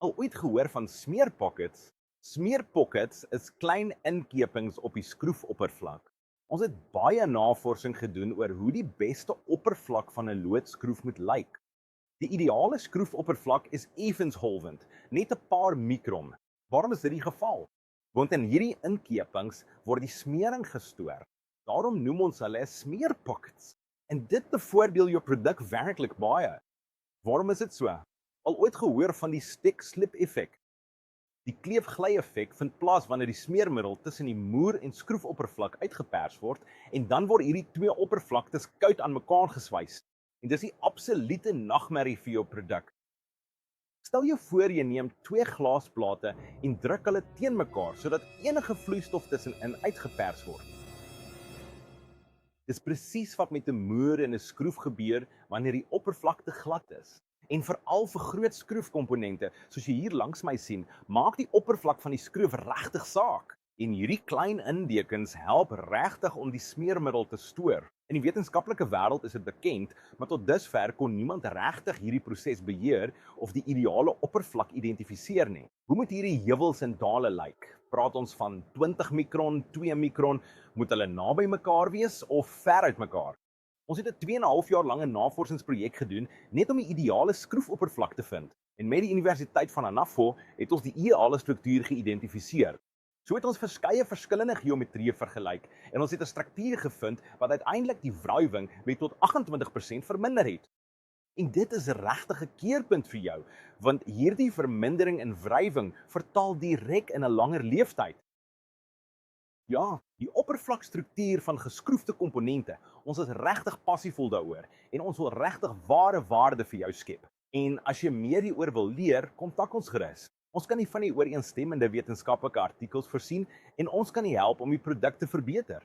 Al ooit gehoor van smeerpockets? Smeerpockets is klein inkepings op die skroefoppervlak. Ons het baie navorsing gedoen oor hoe die beste oppervlak van 'n loodskroef moet lyk. Die ideale skroefoppervlak is effensholwend, net 'n paar mikron. Waarom is dit die geval? Want in hierdie inkepings word die smering gestoor. Daarom noem ons hulle smeerpockets. En dit bevoordeel jou produk werklik baie. Waarom is dit so? Al ooit gehoor van die stick-slip effek? Die kleef-gly-effek vind plaas wanneer die smeermiddel tussen die moer en skroefoppervlak uitgepers word en dan word hierdie twee oppervlaktes koud aan mekaar geswys. En dis die absolute nagmerrie vir jou produk. Stel jou voor jy neem twee glaasplate en druk hulle teen mekaar sodat enige vloeistof tussenin uitgepers word. Dis presies wat met 'n moer en 'n skroef gebeur wanneer die oppervlakte glad is. En veral vir groot skroefkomponente, soos jy hier langs my sien, maak die oppervlak van die skroef regtig saak. En hierdie klein indekens help regtig om die smeermiddel te stoor. In die wetenskaplike wêreld is dit bekend, maar tot dusver kon niemand regtig hierdie proses beheer of die ideale oppervlak identifiseer nie. Hoe moet hierdie heuwels en dale lyk? Praat ons van 20 mikron, 2 mikron, moet hulle naby mekaar wees of ver uit mekaar? Ons het 'n 2,5 jaar lange navorsingsprojek gedoen net om die ideale skroefoppervlak te vind. En met die Universiteit van Anafo het ons die ideale struktuur geïdentifiseer. So het ons verskeie verskillende geometrieë vergelyk en ons het 'n struktuur gevind wat uiteindelik die wrywing met tot 28% verminder het. En dit is regtig 'n keerpunt vir jou, want hierdie vermindering in wrywing vertaal direk in 'n langer leeftyd. Ja, die oppervlakstruktuur van geskroefde komponente, ons is regtig passievol daaroor en ons wil regtig ware waarde vir jou skep. En as jy meer hieroor wil leer, kontak ons gerus. Ons kan nie van die ooreenstemmende wetenskaplike artikels voorsien en ons kan nie help om die produk te verbeter.